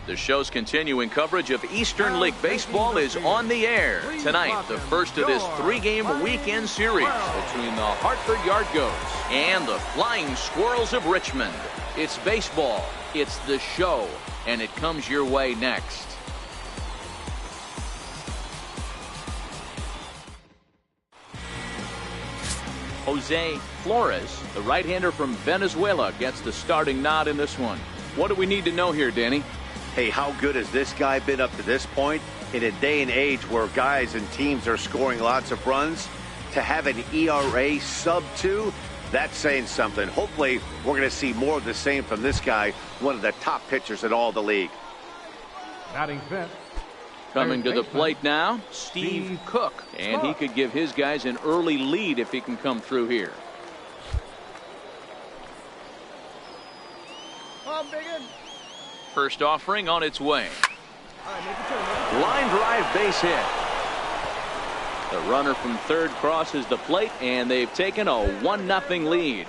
The show's continuing coverage of Eastern League Baseball is on the air. Tonight, the first of this three-game weekend series between the Hartford Yard Goats and the Flying Squirrels of Richmond. It's baseball, it's the show, and it comes your way next. Jose Flores, the right-hander from Venezuela, gets the starting nod in this one. What do we need to know here, Danny? Hey, how good has this guy been up to this point? In a day and age where guys and teams are scoring lots of runs, to have an ERA sub-2, that's saying something. Hopefully, we're going to see more of the same from this guy, one of the top pitchers in all the league. Batting fifth. Coming to the plate now, Steve Cook. And he could give his guys an early lead if he can come through here. First offering on its way. Line drive base hit. The runner from third crosses the plate, and they've taken a 1-0 lead.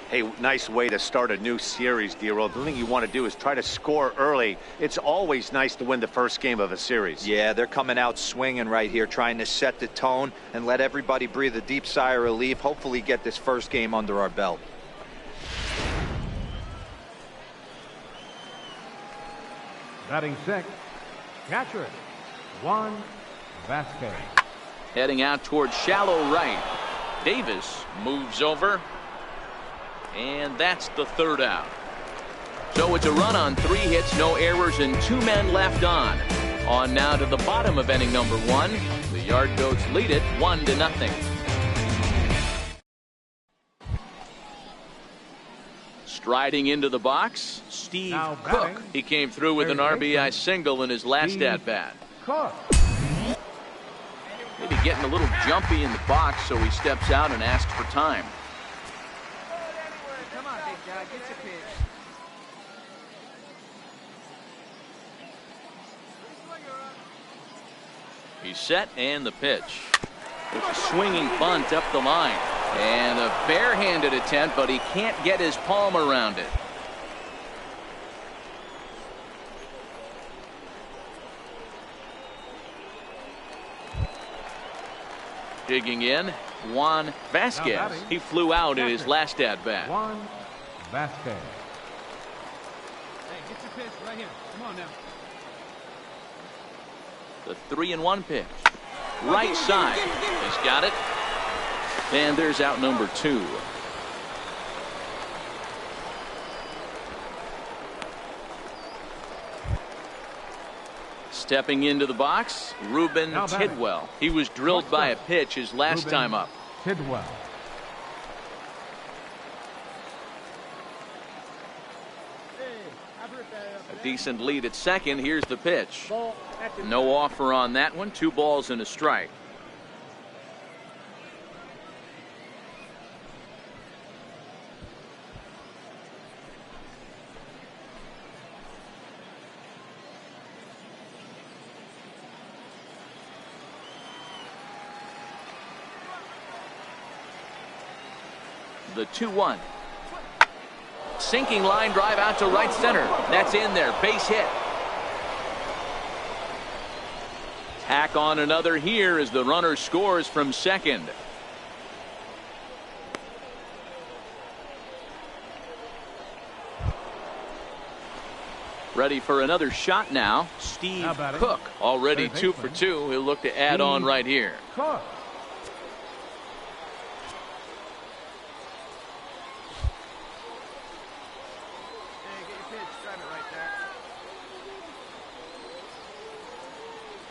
Hey, nice way to start a new series, D-Roll. The thing you want to do is try to score early. It's always nice to win the first game of a series. Yeah, they're coming out swinging right here, trying to set the tone and let everybody breathe a deep sigh of relief. Hopefully get this first game under our belt. Batting sixth, catcher, Juan Vasquez. Heading out towards shallow right. Davis moves over. And that's the third out. So it's a run on 3 hits, no errors, and 2 men left on. On now to the bottom of inning number 1. The Yard Goats lead it 1-0. Striding into the box, Steve Cook. He came through with an RBI single in his last at-bat. Maybe getting a little jumpy in the box, so he steps out and asks for time. Come on, big guy, get your pitch. He's set, and the pitch. It's a swinging bunt up the line. And a barehanded attempt, but he can't get his palm around it. Digging in, Juan Vasquez. He flew out in his last at-bat. Juan Vasquez. Hey, get your pitch right here. Come on now. The 3-1 pitch. Right side. He's got it. And there's out number 2. Stepping into the box, Ruben Tidwell. He was drilled by a pitch his last time up. Tidwell. A decent lead at second. Here's the pitch. No offer on that one. 2 balls and a strike. The 2-1. Sinking line drive out to right center. That's in there. Base hit. Tack on another here as the runner scores from second. Ready for another shot now. Steve Cook already 2 for 2. He'll look to add on right here. Cook.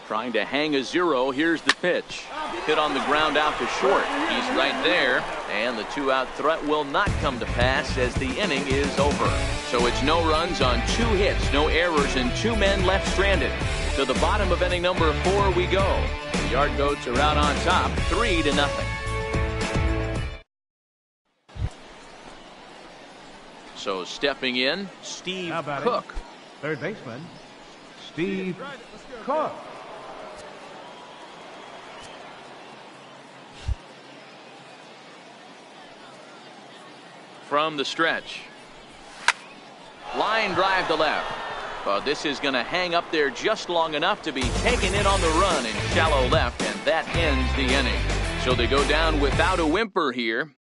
Trying to hang a 0. Here's the pitch. Hit on the ground out to short. He's right there. And the 2-out threat will not come to pass as the inning is over. So it's no runs on 2 hits, no errors, and 2 men left stranded. To the bottom of inning number 4 we go. The Yard Goats are out on top, 3-0. So stepping in, Steve Cook. Third baseman, Steve Cook. From the stretch. Line drive to left. But this is going to hang up there just long enough to be taken in on the run in shallow left, and that ends the inning. So they go down without a whimper here.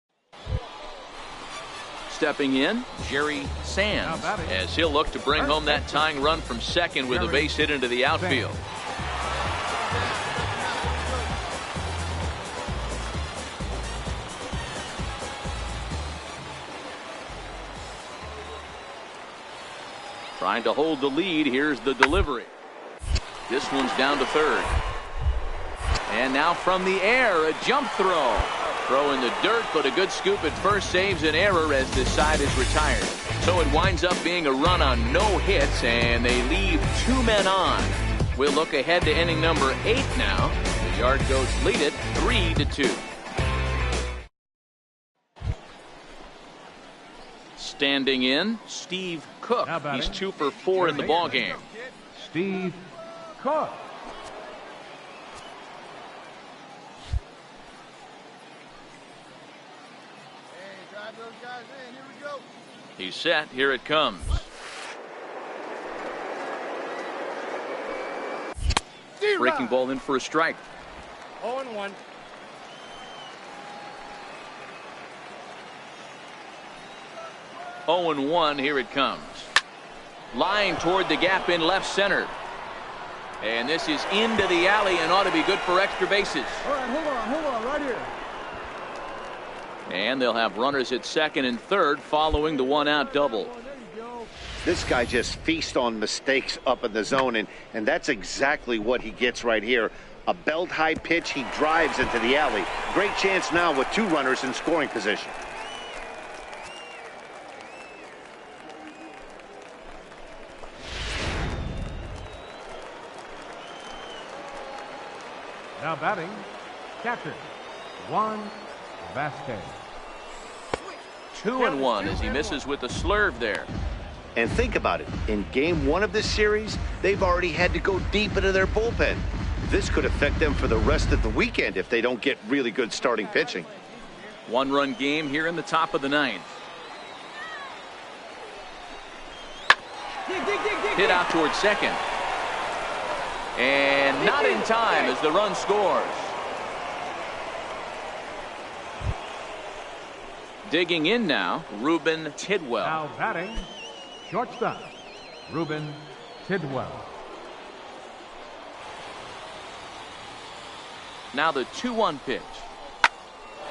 Stepping in, Jerry Sands, as he'll look to bring home that tying run from second with a base hit into the outfield. Trying to hold the lead. Here's the delivery. This one's down to third. And now from the air, a jump throw. Throw in the dirt, but a good scoop at first saves an error as this side is retired. So it winds up being a run on no hits, and they leave 2 men on. We'll look ahead to inning number 8 now. The Yard Goats lead it 3-2. Standing in, Steve Cook. He's 2 for 4 in the ballgame. Steve Cook. He's set. Here it comes. Breaking ball in for a strike. 0-1. Oh and 1. Here it comes. Line toward the gap in left center. And this is into the alley and ought to be good for extra bases. All right, hold on, right here. And they'll have runners at second and third following the 1-out double. This guy just feasts on mistakes up in the zone, and that's exactly what he gets right here. A belt-high pitch, he drives into the alley. Great chance now with 2 runners in scoring position. Now batting, catcher, Juan Vasquez. 2-1 as he misses with a slurve there. And think about it. In game 1 of this series, they've already had to go deep into their bullpen. This could affect them for the rest of the weekend if they don't get really good starting pitching. 1-run game here in the top of the 9th. Hit out towards second. And not in time as the run scores. Digging in now, Ruben Tidwell. Now batting, shortstop, Ruben Tidwell. Now the 2-1 pitch.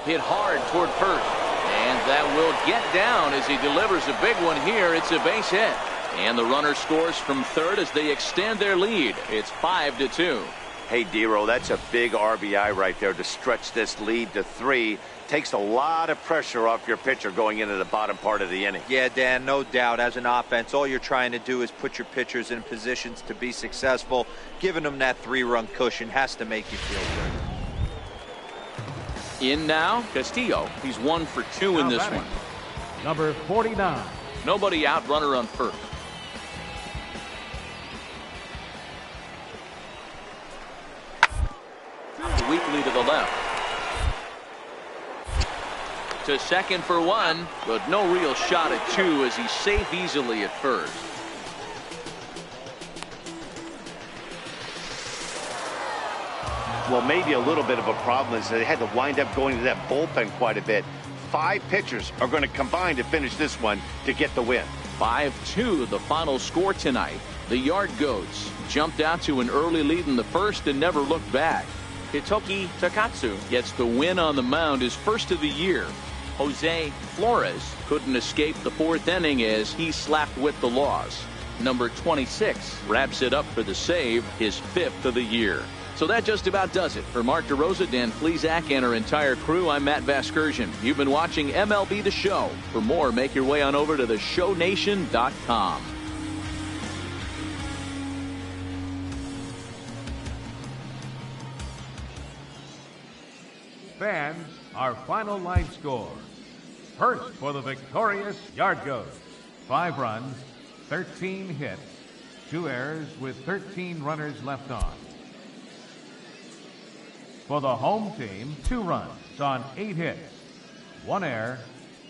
Hit hard toward first. And that will get down as he delivers a big one here. It's a base hit. And the runner scores from third as they extend their lead. It's 5-2. Hey, Dero, that's a big RBI right there to stretch this lead to 3. Takes a lot of pressure off your pitcher going into the bottom part of the inning. Yeah, Dan, no doubt. As an offense, all you're trying to do is put your pitchers in positions to be successful. Giving them that 3-run cushion has to make you feel good. In now, Castillo. He's 1 for 2 in this one. Number 49. Nobody out, runner on first. Weakly to the left. To second for one, but no real shot at two as he's safe easily at first. Well, maybe a little bit of a problem is they had to wind up going to that bullpen quite a bit. 5 pitchers are going to combine to finish this one to get the win. 5-2 the final score tonight. The Yard Goats jumped out to an early lead in the first and never looked back. Hitoki Takatsu gets the win on the mound, his first of the year. Jose Flores couldn't escape the 4th inning as he slapped with the loss. Number 26 wraps it up for the save, his 5th of the year. So that just about does it. For Mark DeRosa, Dan Flezak, and our entire crew, I'm Matt Vasgersian. You've been watching MLB The Show. For more, make your way on over to theshownation.com. Fans, our final line score. First for the victorious Yard Goats. 5 runs, 13 hits, 2 errors with 13 runners left on. For the home team, 2 runs on 8 hits, 1 error.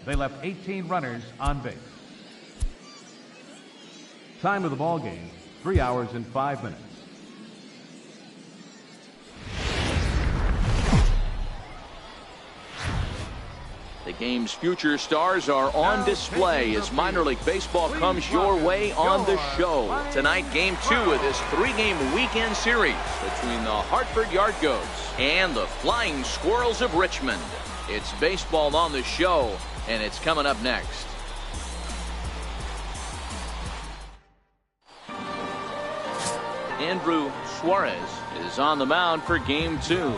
They left 18 runners on base. Time of the ball game, 3 hours and 5 minutes. The game's future stars are on display as minor league baseball comes your way on the show. Tonight, game 2 of this 3-game weekend series between the Hartford Yard Goats and the Flying Squirrels of Richmond. It's baseball on the show, and it's coming up next. Andrew Suarez is on the mound for game 2.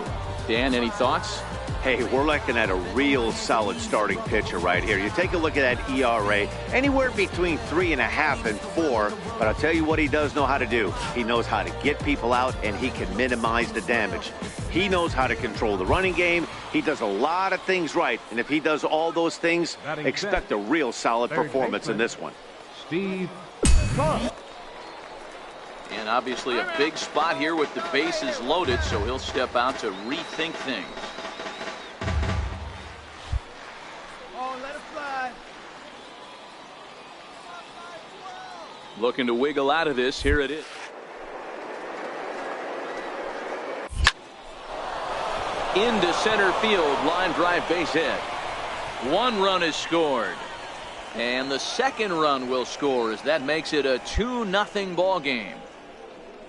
Dan, any thoughts? Hey, we're looking at a real solid starting pitcher right here. You take a look at that ERA, anywhere between 3.5 and 4. But I'll tell you what he does know how to do. He knows how to get people out, and he can minimize the damage. He knows how to control the running game. He does a lot of things right. And if he does all those things, expect a real solid performance in this one. Steve. And obviously a big spot here with the bases loaded, so he'll step out to rethink things. Looking to wiggle out of this. Here it is. Into center field, line drive, base hit. 1 run is scored. And the 2nd run will score as that makes it a 2-0 ball game.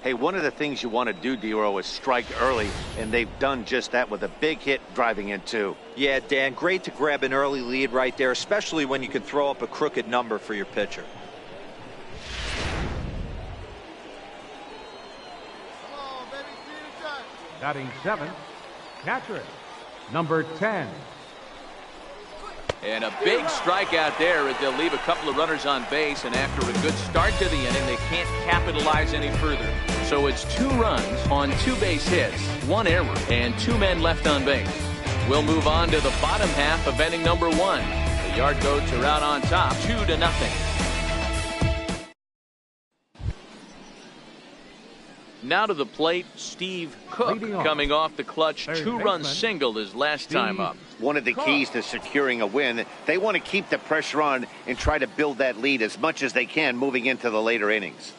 Hey, one of the things you want to do, D-Row, is strike early, and they've done just that with a big hit driving in 2. Yeah, Dan, great to grab an early lead right there, especially when you can throw up a crooked number for your pitcher. Batting 7th, catcher, number 10. And a big strikeout there as they'll leave a couple of runners on base, and after a good start to the inning, they can't capitalize any further. So it's 2 runs on 2 base hits, 1 error, and 2 men left on base. We'll move on to the bottom half of inning number 1. The Yard Goats are out on top, 2-0. Now to the plate, Steve Cook, coming off the clutch 2-run single his last time up. One of the keys to securing a win, they want to keep the pressure on and try to build that lead as much as they can moving into the later innings.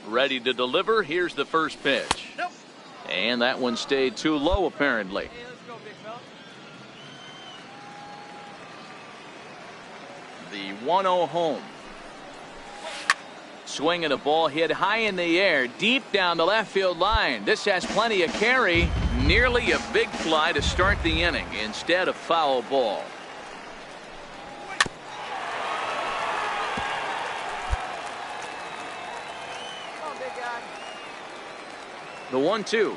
Ready to deliver. Here's the first pitch. And that one stayed too low, apparently. The 1-0 home. Swinging a ball hit high in the air, deep down the left field line. This has plenty of carry. Nearly a big fly to start the inning. Instead, a foul ball. The 1-2.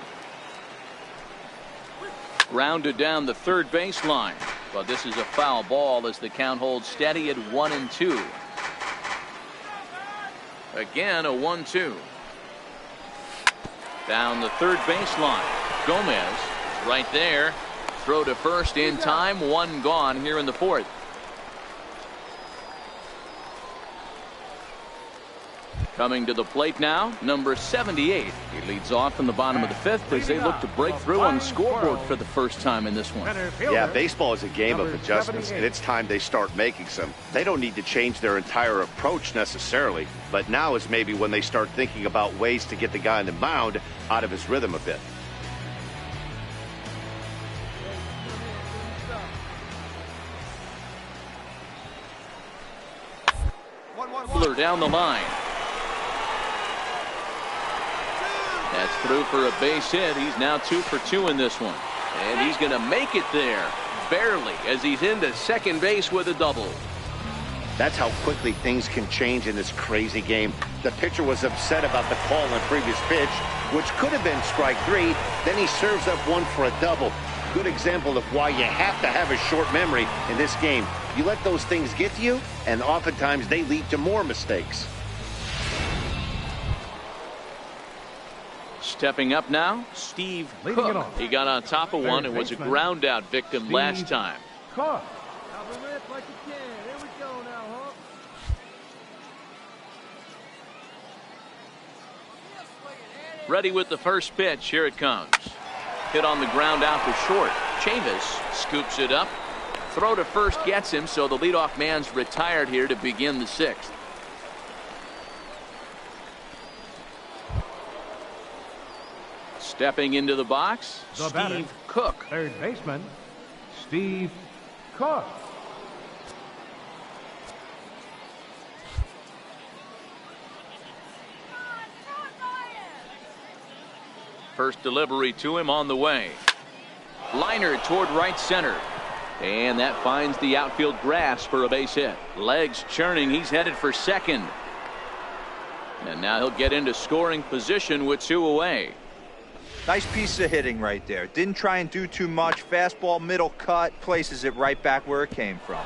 Grounded down the third baseline. But this is a foul ball as the count holds steady at 1-2. Again, a 1-2. Down the third baseline. Gomez right there. Throw to first in time. 1 gone here in the 4th. Coming to the plate now, number 78. He leads off in the bottom of the fifth as they look to break through on the scoreboard for the first time in this one. Yeah, baseball is a game of adjustments, and it's time they start making some. They don't need to change their entire approach necessarily, but now is maybe when they start thinking about ways to get the guy on the mound out of his rhythm a bit. Down the line. That's through for a base hit. He's now 2 for 2 in this one. And he's going to make it there. Barely, as he's into second base with a double. That's how quickly things can change in this crazy game. The pitcher was upset about the call on the previous pitch, which could have been strike 3. Then he serves up one for a double. Good example of why you have to have a short memory in this game. You let those things get to you, and oftentimes they lead to more mistakes. Stepping up now, Steve Cook. He got on top of one and was a ground out victim last time. Cook. Like you can. Here we go now, Hawk. Ready with the first pitch. Here it comes. Hit on the ground out for short. Chavis scoops it up. Throw to first gets him, so the leadoff man's retired here to begin the sixth. Stepping into the box, Steve Cook. Third baseman, Steve Cook. First delivery to him on the way. Liner toward right center. And that finds the outfield grass for a base hit. Legs churning. He's headed for second. And now he'll get into scoring position with 2 away. Nice piece of hitting right there. Didn't try and do too much. Fastball, middle cut, places it right back where it came from.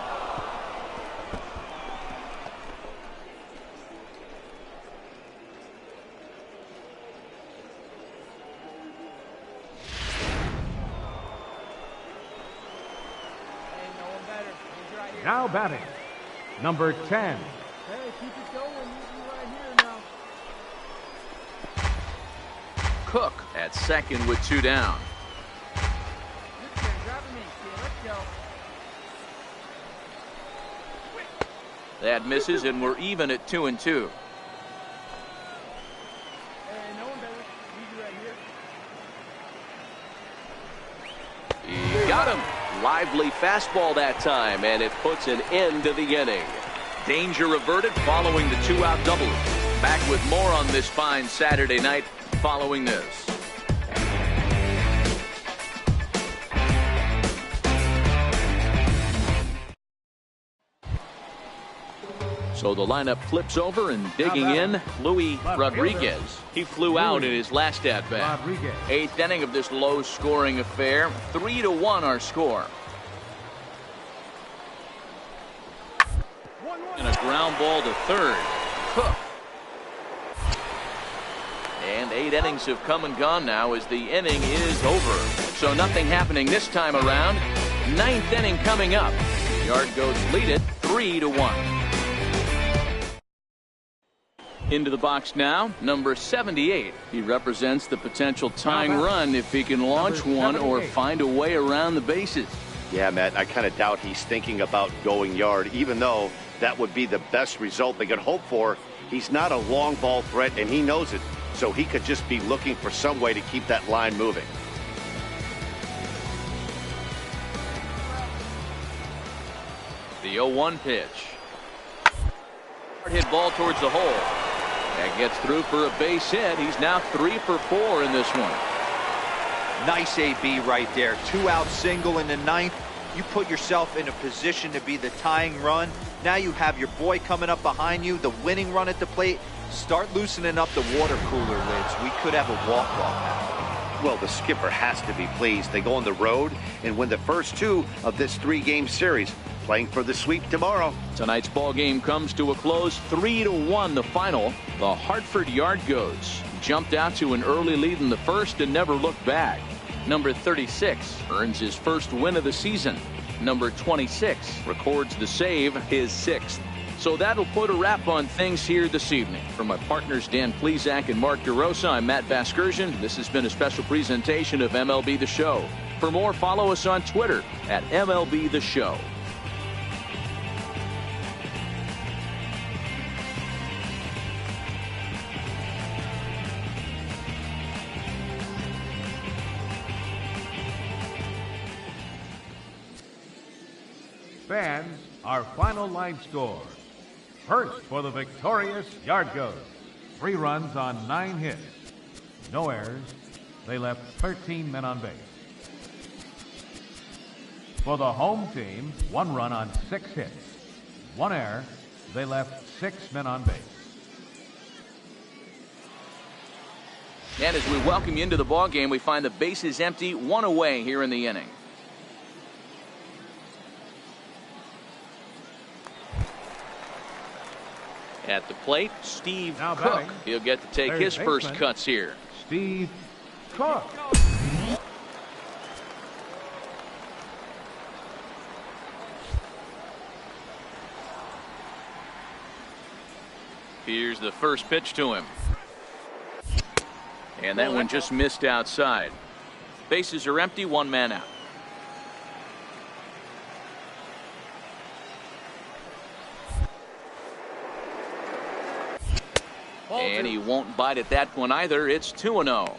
Now batting, number 10. Hey, keep it going. Easy right here now. Cook at second with 2 down. That misses, and we're even at 2 and 2. He got him. Lively fastball that time, and it puts an end to the inning. Danger averted following the 2-out double. Back with more on this fine Saturday night following this. So the lineup flips over, and digging in, Luis Rodriguez. He flew out in his last at-bat. 8th inning of this low-scoring affair. 3-1 our score. And a ground ball to third. Cook. And 8 innings have come and gone now as the inning is over. So nothing happening this time around. 9th inning coming up. Yard goes lead it 3-1. Into the box now, number 78. He represents the potential tying run if he can launch one or find a way around the bases. Yeah, Matt, I kind of doubt he's thinking about going yard, even though that would be the best result they could hope for. He's not a long ball threat, and he knows it, so he could just be looking for some way to keep that line moving. The 0-1 pitch. Hard hit ball towards the hole. That gets through for a base hit. He's now 3 for 4 in this one. Nice AB right there. 2-out single in the 9th. You put yourself in a position to be the tying run. Now you have your boy coming up behind you, the winning run at the plate. Start loosening up the water cooler lids. We could have a walk-off now. Well, the skipper has to be pleased. They go on the road and win the first 2 of this 3-game series, playing for the sweep tomorrow. Tonight's ball game comes to a close. 3-1 the final. The Hartford Yard Goats jumped out to an early lead in the first and never looked back. Number 36 earns his first win of the season. Number 26 records the save, his 6th. So that'll put a wrap on things here this evening. From my partners Dan Plesac and Mark DeRosa, I'm Matt Vasgersian. This has been a special presentation of MLB The Show. For more, follow us on Twitter at MLB The Show. Fans, our final line score. First for the victorious Yardgoats. 3 runs on 9 hits. No errors. They left 13 men on base. For the home team, 1 run on 6 hits. 1 error. They left 6 men on base. And as we welcome you into the ballgame, we find the bases empty, 1 away here in the inning. At the plate, Steve Now Cook. batting, He'll get to take his first cuts here. Steve Cook. Here's the first pitch to him. And that one just missed outside. Bases are empty, 1 man out. And he won't bite at that one either. It's 2-0.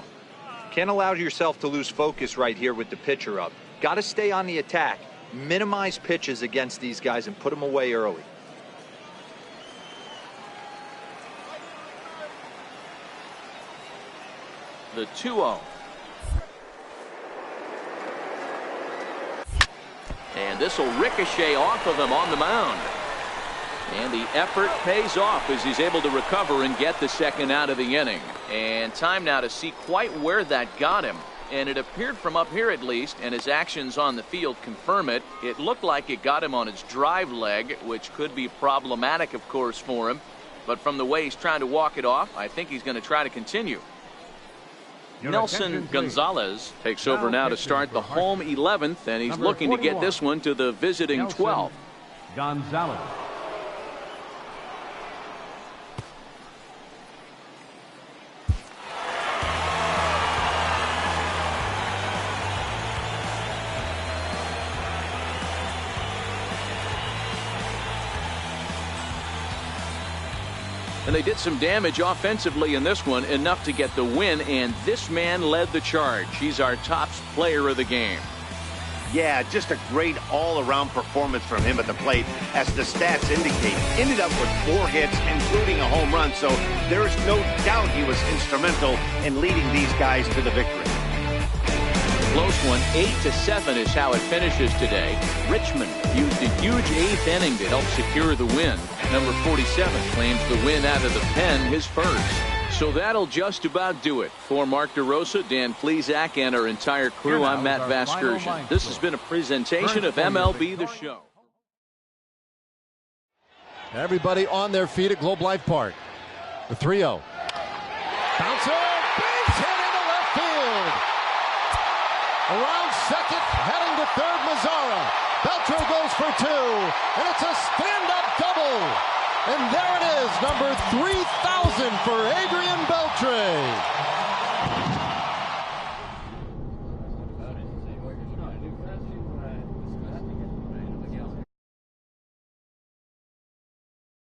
Can't allow yourself to lose focus right here with the pitcher up. Got to stay on the attack. Minimize pitches against these guys and put them away early. The 2-0. And this will ricochet off of him on the mound. And the effort pays off as he's able to recover and get the second out of the inning. And time now to see quite where that got him. And it appeared from up here at least, and his actions on the field confirm it. It looked like it got him on his drive leg, which could be problematic, of course, for him. But from the way he's trying to walk it off, I think he's going to try to continue. Nelson Gonzalez takes over now to start the home 11th, and he's looking to get this one to the visiting 12th. Gonzalez. And they did some damage offensively in this one, enough to get the win, and this man led the charge. He's our top player of the game. Yeah, just a great all-around performance from him at the plate, as the stats indicate. Ended up with 4 hits, including a home run, so there's no doubt he was instrumental in leading these guys to the victory. Close one, 8-7 is how it finishes today. Richmond used a huge 8th inning to help secure the win. Number 47 claims the win out of the pen, his first. So that'll just about do it. For Mark DeRosa, Dan Plesac, and our entire crew, I'm Matt Vasgersian. This has been a presentation of MLB The Show. Everybody on their feet at Globe Life Park. The 3-0. Bouncer, base hit into left field. Around second, heading to third, Mazzara. Beltre goes for 2, and it's a stand-up double. And there it is, number 3,000 for Adrian Beltre.